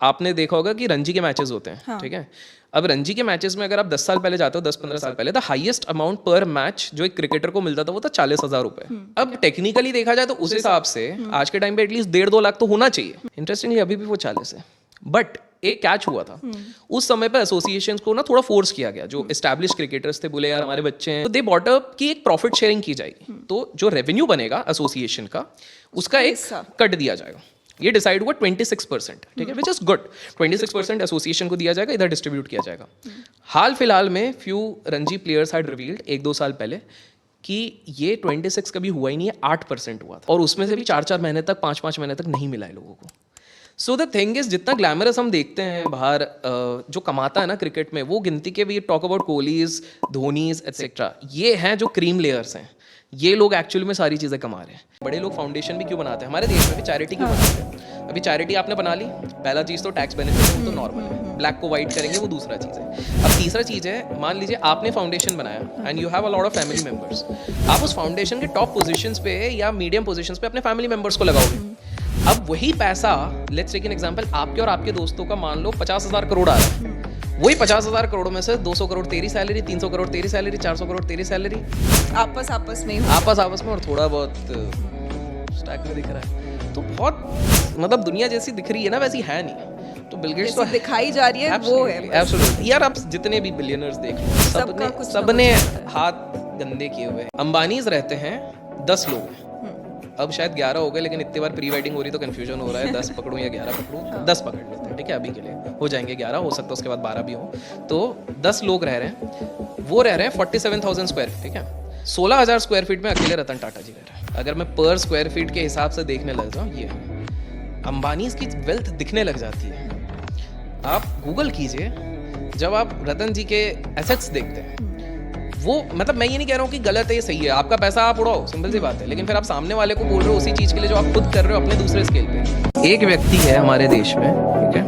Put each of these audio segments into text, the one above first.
आपने देखा होगा कि रणजी के मैचेस होते हैं, हाँ. ठीक है. अब रणजी के मैचेस में अगर आप 10 साल पहले जाते हो, 10-15 साल पहले, द हाईएस्ट अमाउंट पर मैच जो एक क्रिकेटर को मिलता था वो था 40,000 रुपए. अब टेक्निकली देखा जाए तो उस हिसाब से आज के टाइम पे एटलीस्ट 1.5-2 लाख तो होना चाहिए. इंटरेस्टिंगली अभी भी वो 40 है. बट एक कैच हुआ था उस समय पे, एसोसिएशंस को ना थोड़ा फोर्स किया गया. जो एस्टैब्लिश क्रिकेटर्स थे बोले यार हमारे बच्चे हैं, तो दे बॉट अप कि एक प्रॉफिट शेयरिंग की जाएगी. तो जो रेवेन्यू बनेगा एसोसिएशन का उसका एक कट दिया जाएगा. ये डिसाइड हुआ 26%, ठीक है, विच इज गुड. 26% एसोसिएशन को दिया जाएगा, इधर डिस्ट्रीब्यूट किया जाएगा. हाल फिलहाल में few Ranji players had revealed 1-2 साल पहले कि ये 26 कभी हुआ ही नहीं है, 8% हुआ था. और उसमें से भी 4-4 महीने तक, 5-5 महीने तक नहीं मिला है लोगों को. सो द थिंग इज, जितना ग्लैमरस हम देखते हैं बाहर जो कमाता है ना क्रिकेट में, वो गिनती के भी talk about Kohli's, Dhoni's etcetera, ये हैं जो क्रीम लेयर्स हैं. ये लोग एक्चुअली में सारी चीज़ें कमा रहे हैं. बड़े लोग फाउंडेशन भी क्यों बनाते हैं? हमारे देश में भी चैरिटी क्यों बनाते हैं? अभी चैरिटी आपने बना ली, पहला चीज़ तो टैक्स बेनिफिट है, वो तो नॉर्मल है. ब्लैक को वाइट करेंगे, वो दूसरा चीज़ है. अब तीसरा चीज़ है, मान लीजिए आपने फाउंडेशन बनाया and you have a lot of family members. आप उस फाउंडेशन के टॉप पोजीशंस पे या मीडियम पोजीशंस पे अपने फैमिली मेंबर्स को लगाओगे. अब वही पैसा, लेट्स टेक एन एग्जांपल, आपके और आपके दोस्तों का मान लो 50,000 करोड़ आ रहा है. वही 50,000 करोड़ में से 200 करोड़ तेरी सैलरी, 300 करोड़ तेरी सैलरी, 400 करोड़ तेरी सैलरी, आपस में आपस में, और थोड़ा बहुत स्टैक में दिख रहा है. तो बहुत मतलब दुनिया जैसी दिख रही है ना, वैसी है नहीं. तो बिल गेट्स तो दिखाई जा रही है, वो है एब्सोल्युटली. यार आप जितने भी बिलियनर्स देख लो, सबने हाथ गंदे किए हुए. अंबानीज रहते हैं 10 लोग हैं. अब शायद 11 हो गए, लेकिन इतनी बार प्री वेडिंग हो रही तो कंफ्यूजन हो रहा है 10 पकड़ूं या 11 पकड़ूं. 10 पकड़ लेते हैं, ठीक है, अभी के लिए हो जाएंगे 11, हो सकता है उसके बाद 12 भी हो. तो 10 लोग रह रहे हैं. वो रह रहे हैं 47,000 स्क्वायर फीट, ठीक है. 16,000 स्क्वायर फीट में अकेले रतन टाटा जी रह रहे हैं. अगर मैं पर स्क्वायर फीट के हिसाब से देखने लग जाऊँ, ये अंबानीज की वेल्थ दिखने लग जाती है. आप गूगल कीजिए, जब आप रतन जी के एसेट्स देखते हैं, वो मतलब मैं ये नहीं कह रहा हूँ कि गलत है, ये सही है, आपका पैसा आप उड़ाओ, सिंपल सी बात है. लेकिन फिर आप सामने वाले को बोल रहे हो उसी चीज के लिए जो आप खुद कर रहे हो अपने दूसरे स्केल पे. एक व्यक्ति है हमारे देश में, ठीक है,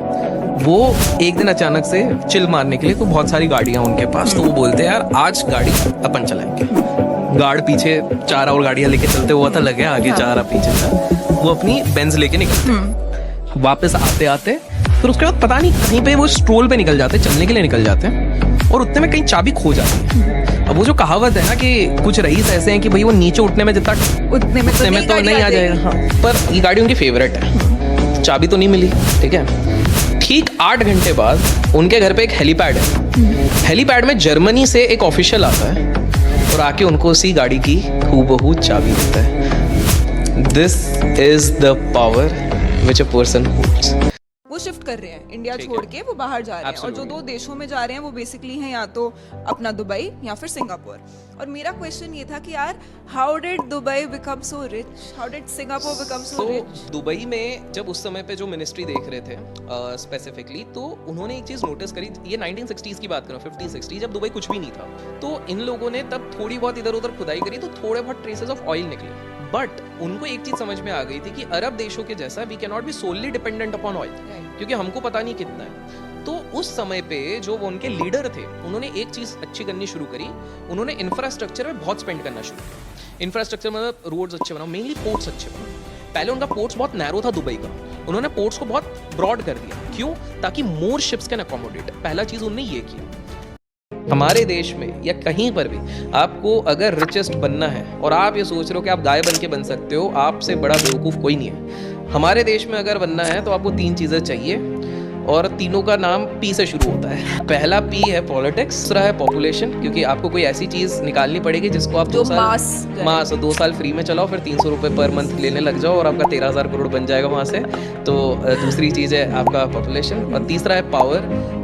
वो एक दिन अचानक से चिल मारने के लिए, तो बहुत सारी गाड़ियां उनके पास, तो वो बोलते हैं यार आज गाड़ी अपन चलाएंगे. गार्ड पीछे 4 और गाड़ियां लेके चलते हुआ था, लगे आगे 4 पीछे था. वो अपनी बेंज लेके निकलते, वापस आते आते फिर उसके बाद पता नहीं कहीं पे वो स्ट्रोल पे निकल जाते, चलने के लिए निकल जाते हैं, और उतने में कहीं चाबी खो जाती है. अब वो जो कहावत है ना कि कुछ रईस ऐसे हैं कि भाई वो नीचे उठने में जितना उतने में तो नहीं आ जाएगा. हाँ, पर ये गाड़ी उनकी फेवरेट है. चाबी तो नहीं मिली, ठीक है. ठीक 8 घंटे बाद उनके घर पे एक हेलीपैड है. हेलीपैड में जर्मनी से एक ऑफिशियल आता है और आके उनको उसी गाड़ी की हूबहू चाबी देता है. This is the power which a person holds. वो शिफ्ट कर रहे हैं इंडिया छोड़ के, वो बाहर जा रहे हैं. और जो 2 देशों में जा रहे हैं वो बेसिकली हैं या तो अपना दुबई या फिर सिंगापुर. और मेरा क्वेश्चन ये था कि यार how did Dubai become so rich, how did Singapore become so rich? Dubai में जब उस समय पे जो मिनिस्ट्री देख रहे थे स्पेसिफिकली, तो उन्होंने एक चीज़ नोटिस करी. ये 1960s की बात करो, 50-60, जब दुबई कुछ भी नहीं था. तो इन लोगों ने तब थोड़ी बहुत इधर उधर खुदाई करी, तो थोड़े बहुत ट्रेसेस ऑफ ऑयल निकले. बट उनको एक चीज समझ में आ गई थी कि अरब देशों के जैसा we can not be solely dependent upon oil, क्योंकि हमको पता नहीं कितना है. तो उस समय पे जो वो उनके लीडर थे, उन्होंने एक चीज अच्छी करनी शुरू करी. उन्होंने इंफ्रास्ट्रक्चर में बहुत स्पेंड करना शुरू किया. इंफ्रास्ट्रक्चर मतलब रोड्स अच्छे बनाओ, मेनली पोर्ट्स अच्छे बनाओ. पहले उनका पोर्ट्स बहुत नैरो था दुबई का, उन्होंने पोर्ट्स को बहुत ब्रॉड कर दिया. क्यों? ताकि मोर शिप्स कैन अकोमोडेट. पहला चीज उन्होंने ये किया. हमारे देश में या कहीं पर भी आपको अगर रिचेस्ट बनना है और आप ये सोच रहे हो कि आप गाय बन के बन सकते हो, आपसे बड़ा बेवकूफ़ कोई नहीं है. हमारे देश में अगर बनना है तो आपको 3 चीज़ें चाहिए, और तीनों का नाम पी से शुरू होता है. पहला पी है पॉलिटिक्स, दूसरा है पॉपुलेशन, क्योंकि आपको कोई ऐसी चीज़ निकालनी पड़ेगी जिसको आप 2 साल फ्री में चलाओ, फिर 300 रुपये पर मंथ लेने लग जाओ और आपका 13,000 करोड़ बन जाएगा वहाँ से. तो दूसरी चीज़ है आपका पॉपुलेशन, और तीसरा है पावर.